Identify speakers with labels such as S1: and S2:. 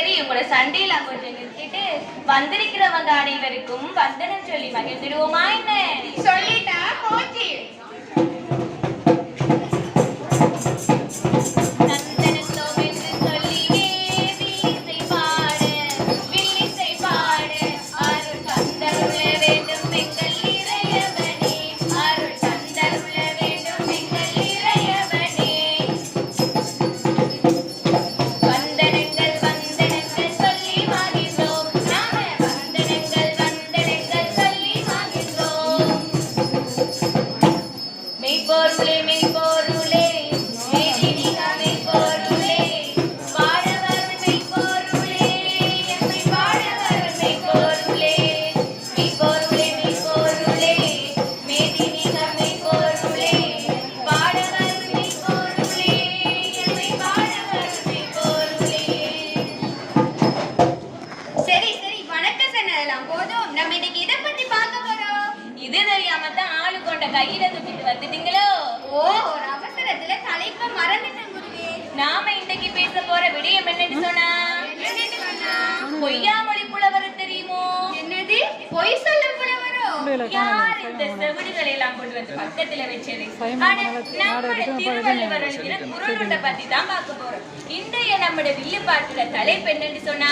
S1: சரி உங்களோட சண்டையெல்லாம் கொஞ்சம் நிறுத்திட்டு வந்திருக்கிறவங்க அனைவருக்கும் வந்தனம் சொல்லி மகிழ்ந்துடுவோமா என்ன?
S2: சொல்லிட்டா போச்சு.
S1: கையில தூக்கிட்டு வந்துட்டீங்களோ?
S2: ஓ, ஒரு அவசரத்துல தலைப்ப மறந்துட்டேன் குருவே.
S1: நாம இன்னைக்கு பேச போற விடயம் என்னன்னு சொன்னா பொய்யாமொழி புலவர் தெரியுமோ?
S2: என்னது பொய் சொல்லும் புலவரோ?
S1: யார் இந்த செவிடுகளை எல்லாம் கொண்டு வந்து பக்கத்துல வச்சது? நம்முடைய திருவள்ளுவர் எழுதின குறளை பத்தி தான் பார்க்க போறோம். இன்றைய நம்முடைய வில்லுப்பாட்டுல தலைப்பு என்னன்னு சொன்னா